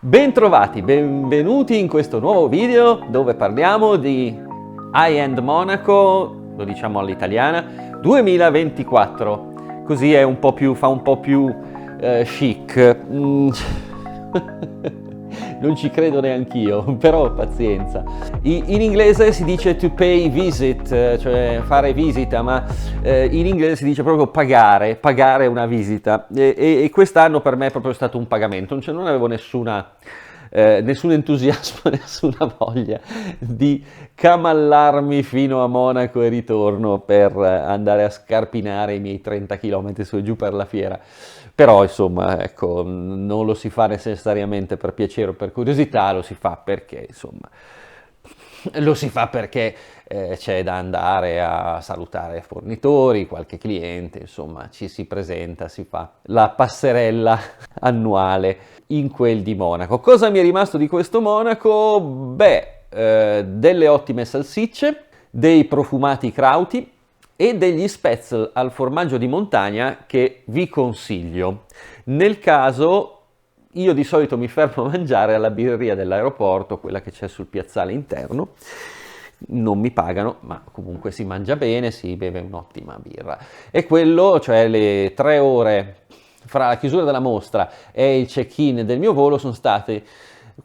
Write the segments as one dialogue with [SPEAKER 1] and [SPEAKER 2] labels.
[SPEAKER 1] Bentrovati, benvenuti in questo nuovo video dove parliamo di High-End Monaco, lo diciamo all'italiana, 2024. Così è un po' più, fa un po' più chic. Non ci credo neanch'io, però pazienza. In inglese si dice to pay visit, cioè fare visita, ma in inglese si dice proprio pagare una visita. E quest'anno per me è proprio stato un pagamento, cioè non avevo nessun entusiasmo, nessuna voglia di camallarmi fino a Monaco e ritorno per andare a scarpinare i miei 30 km su e giù per la fiera. Però insomma, ecco, non lo si fa necessariamente per piacere o per curiosità, lo si fa perché, insomma, c'è da andare a salutare fornitori, qualche cliente, insomma, ci si presenta, si fa la passerella annuale in quel di Monaco. Cosa mi è rimasto di questo Monaco? Delle ottime salsicce, dei profumati krauti e degli spätzle al formaggio di montagna che vi consiglio. Nel caso, io di solito mi fermo a mangiare alla birreria dell'aeroporto, quella che c'è sul piazzale interno. Non mi pagano, ma comunque si mangia bene, si beve un'ottima birra. E quello, cioè le 3 ore fra la chiusura della mostra e il check-in del mio volo, sono state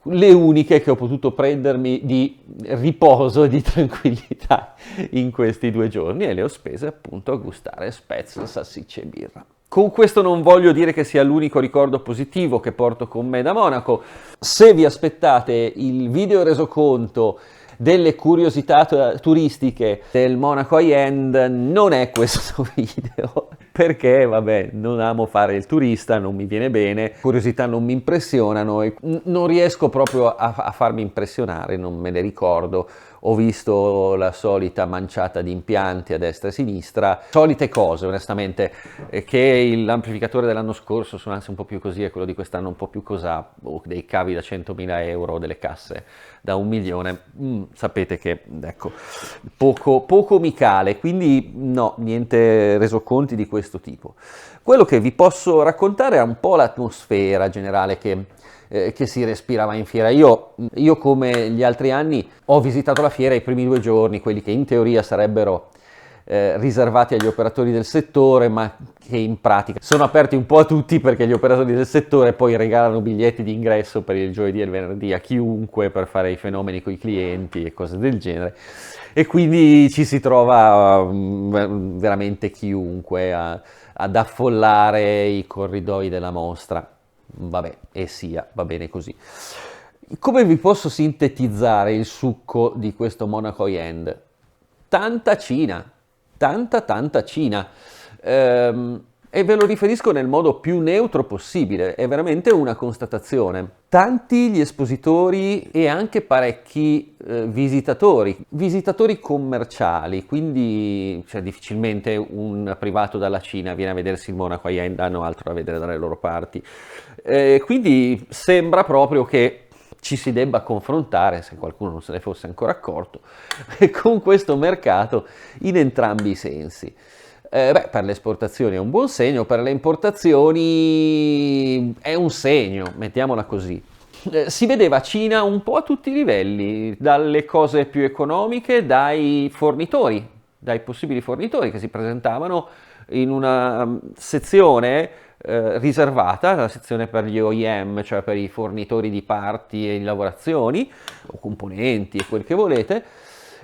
[SPEAKER 1] le uniche che ho potuto prendermi di riposo e di tranquillità in questi 2 giorni, e le ho spese appunto a gustare spätzle, salsicce e birra. Con questo non voglio dire che sia l'unico ricordo positivo che porto con me da Monaco. Se vi aspettate il video resoconto delle curiosità turistiche del Monaco High-End, non è questo video, perché vabbè, non amo fare il turista, non mi viene bene, curiosità non mi impressionano e non riesco proprio a farmi impressionare, non me le ricordo. Ho visto la solita manciata di impianti a destra e a sinistra, solite cose onestamente, che l'amplificatore dell'anno scorso suonasse un po' più così e quello di quest'anno un po' più cosà, dei cavi da 100.000 euro, delle casse da 1 milione, sapete che, ecco, poco mi cale, quindi no, niente resoconti di questo tipo. Quello che vi posso raccontare è un po' l'atmosfera generale che si respirava in fiera. Io come gli altri anni ho visitato la fiera i primi 2 giorni, quelli che in teoria sarebbero riservati agli operatori del settore, ma che in pratica sono aperti un po' a tutti, perché gli operatori del settore poi regalano biglietti di ingresso per il giovedì e il venerdì a chiunque per fare i fenomeni con i clienti e cose del genere, e quindi ci si trova veramente chiunque ad affollare i corridoi della mostra. Vabbè, e sia, va bene così. Come vi posso sintetizzare il succo di questo Monaco High-End? Tanta Cina, tanta Cina. E ve lo riferisco nel modo più neutro possibile, è veramente una constatazione. Tanti gli espositori e anche parecchi visitatori commerciali, quindi cioè, difficilmente un privato dalla Cina viene a vedersi il Monaco High-End, hanno altro da vedere dalle loro parti. Quindi sembra proprio che ci si debba confrontare, se qualcuno non se ne fosse ancora accorto, con questo mercato in entrambi i sensi. Per le esportazioni è un buon segno, per le importazioni è un segno, mettiamola così. Si vedeva Cina un po' a tutti i livelli, dalle cose più economiche, dai fornitori, dai possibili fornitori che si presentavano in una sezione riservata, la sezione per gli OEM, cioè per i fornitori di parti e di lavorazioni, o componenti e quel che volete.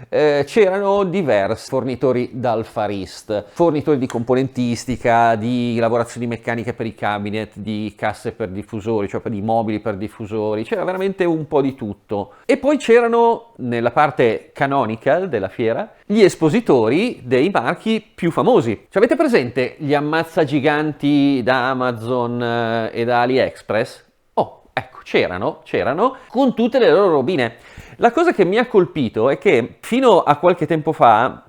[SPEAKER 1] C'erano diversi fornitori dal Far East, fornitori di componentistica, di lavorazioni meccaniche per i cabinet, di casse per diffusori, cioè per i mobili per diffusori, c'era veramente un po' di tutto. E poi c'erano, nella parte canonical della fiera, gli espositori dei marchi più famosi. Cioè, avete presente gli ammazzagiganti da Amazon e da AliExpress? Oh, ecco, c'erano con tutte le loro robine. La cosa che mi ha colpito è che fino a qualche tempo fa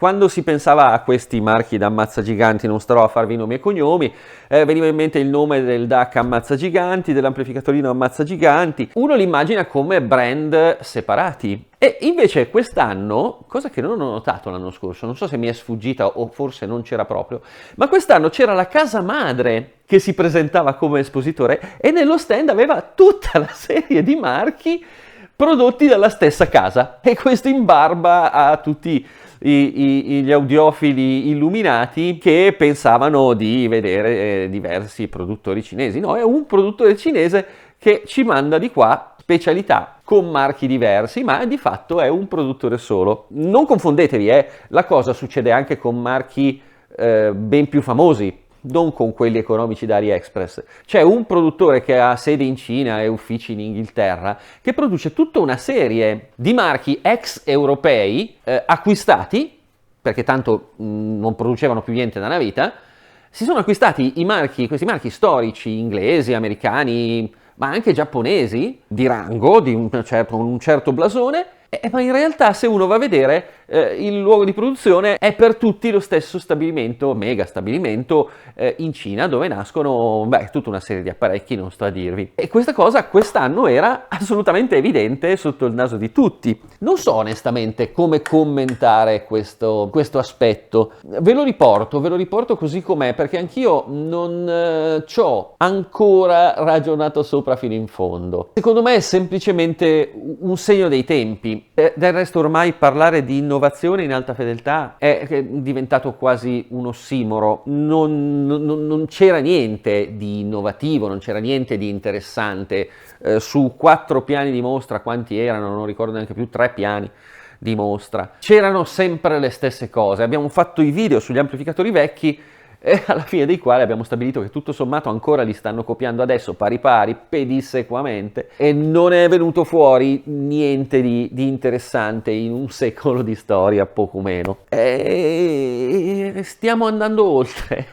[SPEAKER 1] quando si pensava a questi marchi da ammazzagiganti, non starò a farvi nomi e cognomi, veniva in mente il nome del DAC ammazzagiganti, dell'amplificatorino ammazzagiganti, uno li immagina come brand separati. E invece quest'anno, cosa che non ho notato l'anno scorso, non so se mi è sfuggita o forse non c'era proprio, ma quest'anno c'era la casa madre che si presentava come espositore e nello stand aveva tutta la serie di marchi prodotti dalla stessa casa, e questo in barba a tutti gli audiofili illuminati che pensavano di vedere diversi produttori cinesi. No, è un produttore cinese che ci manda di qua specialità con marchi diversi, ma di fatto è un produttore solo. Non confondetevi, la cosa succede anche con marchi ben più famosi, non con quelli economici da AliExpress. C'è un produttore che ha sede in Cina e uffici in Inghilterra che produce tutta una serie di marchi ex europei acquistati, perché tanto non producevano più niente da una vita, si sono acquistati questi marchi storici, inglesi, americani, ma anche giapponesi, di rango, di un certo blasone, ma in realtà se uno va a vedere il luogo di produzione è per tutti lo stesso stabilimento, mega stabilimento in Cina, dove nascono tutta una serie di apparecchi, non sto a dirvi. E questa cosa quest'anno era assolutamente evidente sotto il naso di tutti. Non so onestamente come commentare questo aspetto. Ve lo riporto così com'è, perché anch'io non ci ho ancora ragionato sopra fino in fondo. Secondo me è semplicemente un segno dei tempi. Del resto ormai parlare di innovazione in alta fedeltà è diventato quasi un ossimoro. Non c'era niente di innovativo, non c'era niente di interessante. Su 4 piani di mostra, quanti erano? Non ricordo neanche più, 3 piani di mostra. C'erano sempre le stesse cose. Abbiamo fatto i video sugli amplificatori vecchi, alla fine dei quali abbiamo stabilito che tutto sommato ancora li stanno copiando adesso pari pari, pedissequamente, e non è venuto fuori niente di interessante in un secolo di storia, poco meno. Stiamo andando oltre,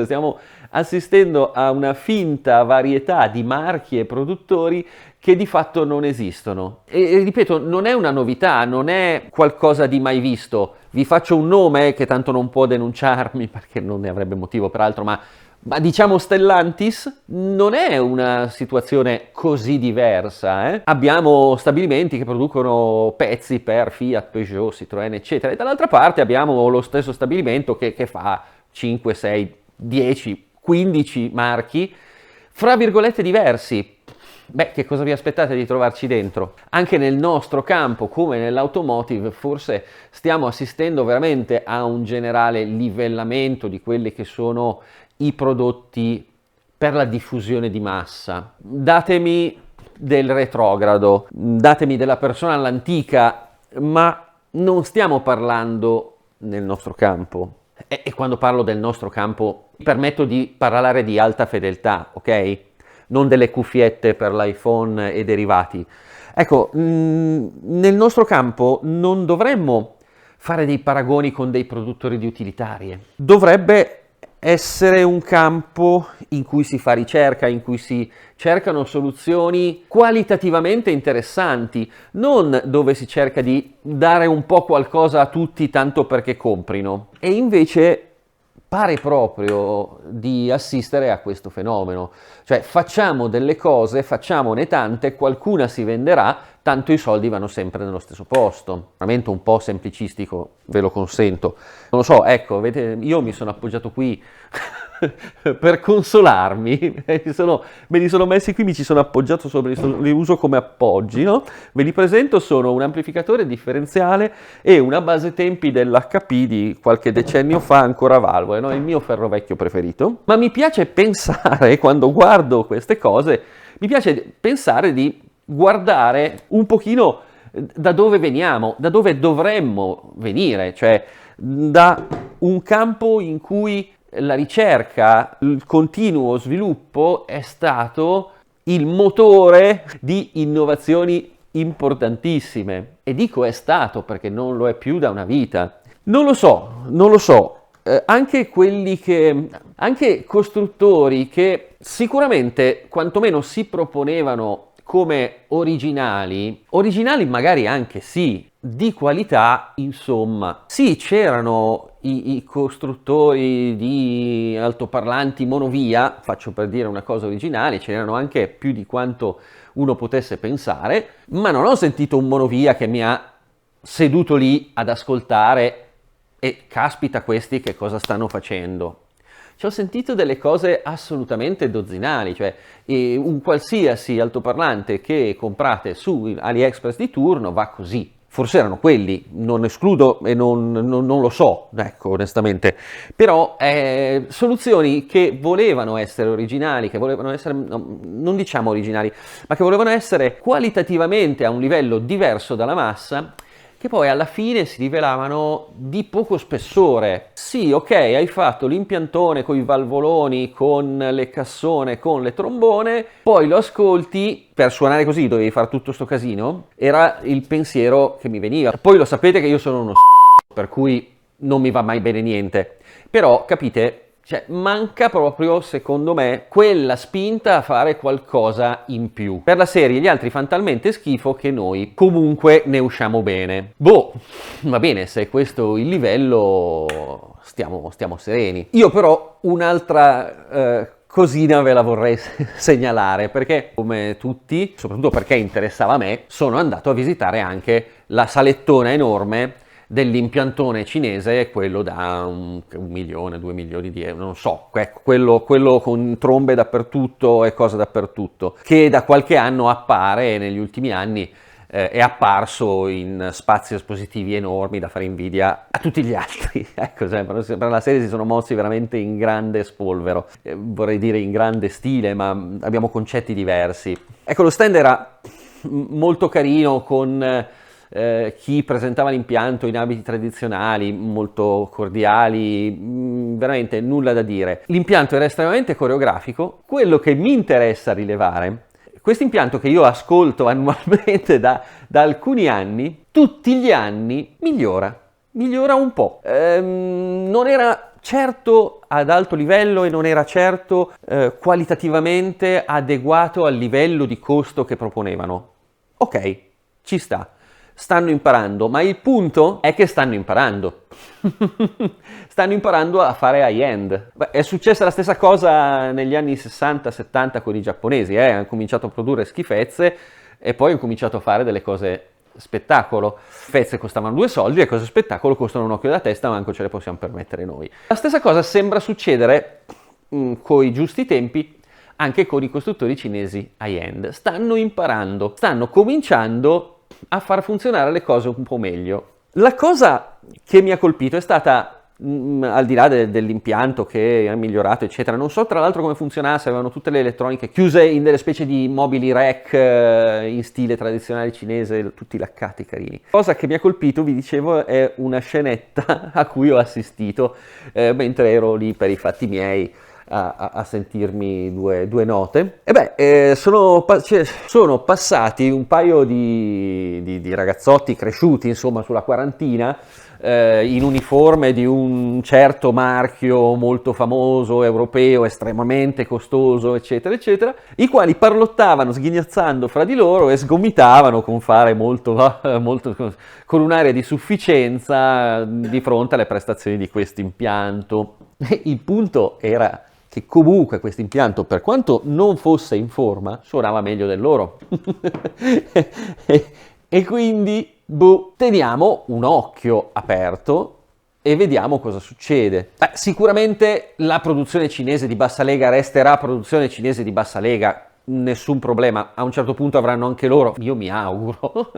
[SPEAKER 1] stiamo assistendo a una finta varietà di marchi e produttori che di fatto non esistono. E ripeto, non è una novità, non è qualcosa di mai visto. Vi faccio un nome che tanto non può denunciarmi, perché non ne avrebbe motivo peraltro, ma diciamo Stellantis non è una situazione così diversa. Abbiamo stabilimenti che producono pezzi per Fiat, Peugeot, Citroën, eccetera, e dall'altra parte abbiamo lo stesso stabilimento che fa 5, 6, 10, 15 marchi, fra virgolette diversi. Che cosa vi aspettate di trovarci dentro? Anche nel nostro campo, come nell'automotive, forse stiamo assistendo veramente a un generale livellamento di quelli che sono i prodotti per la diffusione di massa. Datemi del retrogrado, datemi della persona all'antica, ma non stiamo parlando nel nostro campo. E quando parlo del nostro campo, mi permetto di parlare di alta fedeltà, ok? Non delle cuffiette per l'iPhone e derivati. Ecco, nel nostro campo non dovremmo fare dei paragoni con dei produttori di utilitarie. Dovrebbe essere un campo in cui si fa ricerca, in cui si cercano soluzioni qualitativamente interessanti, non dove si cerca di dare un po' qualcosa a tutti tanto perché comprino. E invece pare proprio di assistere a questo fenomeno, cioè facciamo delle cose, facciamone tante, qualcuna si venderà, tanto i soldi vanno sempre nello stesso posto. Veramente un po' semplicistico, ve lo consento. Non lo so, ecco, vedete, io mi sono appoggiato qui per consolarmi, me li sono messi qui, mi ci sono appoggiato sopra, li uso come appoggi, no? Ve li presento, sono un amplificatore differenziale e una base tempi dell'HP di qualche decennio fa, ancora a valvole, no? Il mio ferro vecchio preferito. Ma mi piace pensare, quando guardo queste cose, mi piace pensare di guardare un pochino da dove veniamo, da dove dovremmo venire, cioè da un campo in cui la ricerca, il continuo sviluppo è stato il motore di innovazioni importantissime. E dico è stato perché non lo è più da una vita. Non lo so. Anche anche costruttori che sicuramente quantomeno si proponevano come originali magari anche sì, di qualità, insomma. Sì, c'erano i costruttori di altoparlanti monovia, faccio per dire una cosa originale, ce n'erano anche più di quanto uno potesse pensare, ma non ho sentito un monovia che mi ha seduto lì ad ascoltare e caspita questi che cosa stanno facendo. Ci ho sentito delle cose assolutamente dozzinali, cioè un qualsiasi altoparlante che comprate su AliExpress di turno va così. Forse erano quelli, non escludo e non lo so, ecco, onestamente. Però soluzioni che volevano essere originali, che volevano essere, no, non diciamo originali, ma che volevano essere qualitativamente a un livello diverso dalla massa, che poi alla fine si rivelavano di poco spessore. Sì, ok, hai fatto l'impiantone con i valvoloni, con le cassone, con le trombone, poi lo ascolti, per suonare così dovevi fare tutto sto casino? Era il pensiero che mi veniva. Poi lo sapete che io sono uno per cui non mi va mai bene niente. Però, capite, cioè, manca proprio, secondo me, quella spinta a fare qualcosa in più. Per la serie gli altri fanno talmente schifo che noi comunque ne usciamo bene. Boh, va bene, se questo è il livello, stiamo sereni. Io però un'altra cosina ve la vorrei segnalare, perché come tutti, soprattutto perché interessava a me, sono andato a visitare anche la salettona enorme dell'impiantone cinese, quello da 1 milione, 2 milioni di euro, non so, quello con trombe dappertutto e cose dappertutto, che da qualche anno appare, negli ultimi anni è apparso in spazi espositivi enormi da fare invidia a tutti gli altri. Ecco, per la serie si sono mossi veramente in grande spolvero, vorrei dire in grande stile, ma abbiamo concetti diversi. Ecco, lo stand era molto carino, con chi presentava l'impianto in abiti tradizionali, molto cordiali, veramente nulla da dire. L'impianto era estremamente coreografico. Quello che mi interessa rilevare, questo impianto che io ascolto annualmente da alcuni anni, tutti gli anni migliora un po'. Non era certo ad alto livello e non era certo qualitativamente adeguato al livello di costo che proponevano. Ok, ci sta. Stanno imparando, ma il punto è che stanno imparando. Stanno imparando a fare high-end. È successa la stessa cosa negli anni 60-70 con i giapponesi, hanno cominciato a produrre schifezze e poi hanno cominciato a fare delle cose spettacolo. Schifezze costavano 2 soldi e cose spettacolo costano un occhio da testa, ma manco ce le possiamo permettere noi. La stessa cosa sembra succedere coi giusti tempi anche con i costruttori cinesi high-end. Stanno imparando, stanno cominciando a far funzionare le cose un po' meglio. La cosa che mi ha colpito è stata, al di là dell'impianto che è migliorato, eccetera, non so tra l'altro come funzionasse, avevano tutte le elettroniche chiuse in delle specie di mobili rack in stile tradizionale cinese, tutti laccati carini. La cosa che mi ha colpito, vi dicevo, è una scenetta a cui ho assistito mentre ero lì per i fatti miei a sentirmi due note. Sono passati un paio di ragazzotti cresciuti, insomma, sulla quarantina, in uniforme di un certo marchio molto famoso, europeo, estremamente costoso, eccetera, eccetera, i quali parlottavano sghignazzando fra di loro e sgomitavano con fare molto, con un'area di sufficienza di fronte alle prestazioni di questo impianto. Il punto era che comunque questo impianto, per quanto non fosse in forma, suonava meglio del loro. E quindi, teniamo un occhio aperto e vediamo cosa succede. Sicuramente la produzione cinese di bassa lega resterà produzione cinese di bassa lega, nessun problema. A un certo punto avranno anche loro, io mi auguro,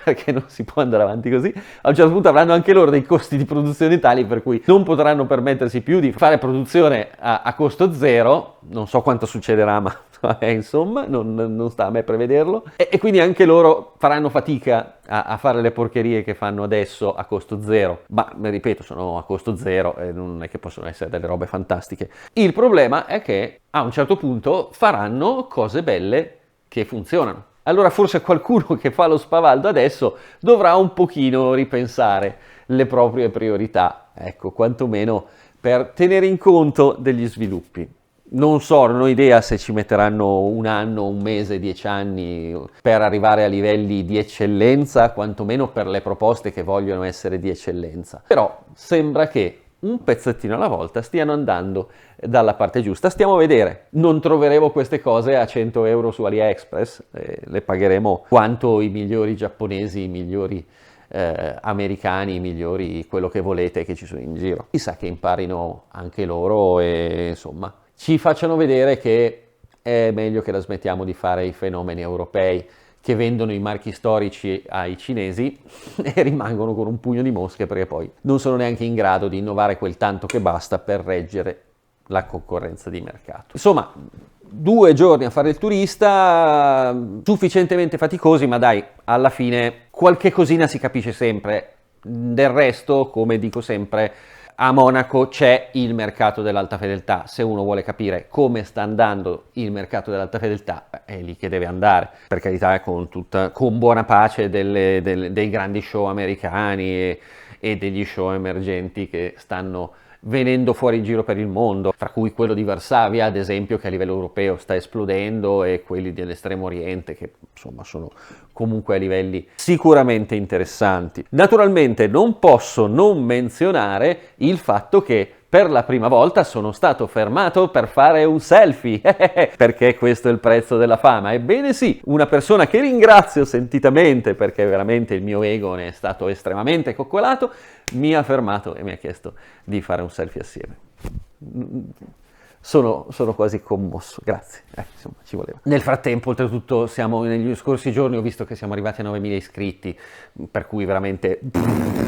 [SPEAKER 1] perché non si può andare avanti così, a un certo punto avranno anche loro dei costi di produzione tali per cui non potranno permettersi più di fare produzione a costo zero. Non so quanto succederà, ma insomma non sta a me prevederlo, e quindi anche loro faranno fatica a fare le porcherie che fanno adesso a costo zero, ma ripeto, sono a costo zero e non è che possono essere delle robe fantastiche. Il problema è che a un certo punto faranno cose belle che funzionano. Allora forse qualcuno che fa lo spavaldo adesso dovrà un pochino ripensare le proprie priorità, ecco, quantomeno per tenere in conto degli sviluppi. Non so, non ho idea se ci metteranno un anno, un mese, 10 anni per arrivare a livelli di eccellenza, quantomeno per le proposte che vogliono essere di eccellenza. Però sembra che un pezzettino alla volta stiano andando dalla parte giusta. Stiamo a vedere. Non troveremo queste cose a 100 euro su AliExpress, le pagheremo quanto i migliori giapponesi, i migliori americani, i migliori quello che volete che ci sono in giro. Chissà che imparino anche loro e insomma ci facciano vedere che è meglio che la smettiamo di fare i fenomeni europei che vendono i marchi storici ai cinesi e rimangono con un pugno di mosche perché poi non sono neanche in grado di innovare quel tanto che basta per reggere la concorrenza di mercato. Insomma, 2 giorni a fare il turista, sufficientemente faticosi, ma dai, alla fine qualche cosina si capisce sempre. Del resto, come dico sempre, a Monaco c'è il mercato dell'alta fedeltà. Se uno vuole capire come sta andando il mercato dell'alta fedeltà, è lì che deve andare. Per carità, con buona pace dei grandi show americani e degli show emergenti che stanno venendo fuori in giro per il mondo, fra cui quello di Varsavia, ad esempio, che a livello europeo sta esplodendo, e quelli dell'estremo oriente, che insomma sono comunque a livelli sicuramente interessanti. Naturalmente non posso non menzionare il fatto che per la prima volta sono stato fermato per fare un selfie, perché questo è il prezzo della fama. Ebbene sì, una persona che ringrazio sentitamente, perché veramente il mio ego ne è stato estremamente coccolato, mi ha fermato e mi ha chiesto di fare un selfie assieme. Sono quasi commosso, grazie, insomma ci voleva. Nel frattempo, oltretutto, negli scorsi giorni ho visto che siamo arrivati a 9.000 iscritti, per cui veramente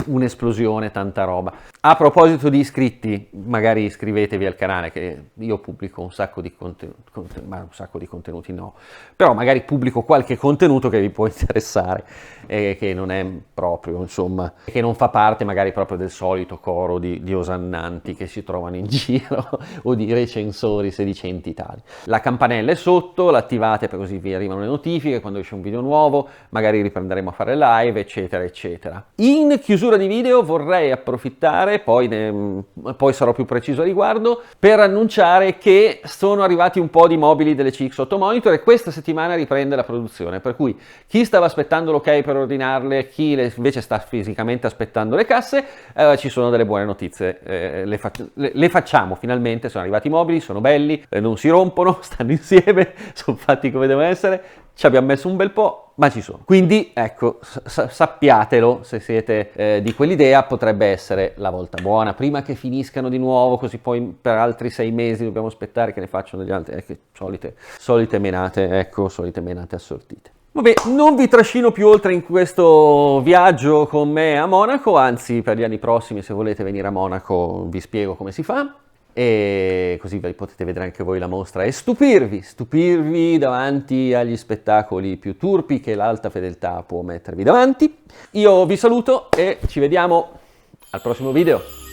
[SPEAKER 1] un'esplosione, tanta roba. A proposito di iscritti, magari iscrivetevi al canale, che io pubblico un sacco di contenuti no, però magari pubblico qualche contenuto che vi può interessare, che non è proprio, insomma, che non fa parte magari proprio del solito coro di osannanti che si trovano in giro o di recensori sedicenti tali. La campanella è sotto, l'attivate per così vi arrivano le notifiche quando esce un video nuovo, magari riprenderemo a fare live, eccetera, eccetera. In chiusura di video vorrei approfittare, poi sarò più preciso a riguardo, per annunciare che sono arrivati un po' di mobili delle CX8 Monitor e questa settimana riprende la produzione, per cui chi stava aspettando l'ok per ordinarle, chi invece sta fisicamente aspettando le casse, ci sono delle buone notizie, le facciamo finalmente, sono arrivati i mobili, sono belli, non si rompono, stanno insieme, sono fatti come devono essere, ci abbiamo messo un bel po', ma ci sono. Quindi ecco, sappiatelo, se siete di quell'idea, potrebbe essere la volta buona, prima che finiscano di nuovo, così poi per altri 6 mesi dobbiamo aspettare che ne facciano degli altri, solite menate, solite menate assortite. Vabbè, non vi trascino più oltre in questo viaggio con me a Monaco, anzi per gli anni prossimi, se volete venire a Monaco, vi spiego come si fa. E così potete vedere anche voi la mostra e stupirvi davanti agli spettacoli più turpi che l'alta fedeltà può mettervi davanti. Io vi saluto e ci vediamo al prossimo video.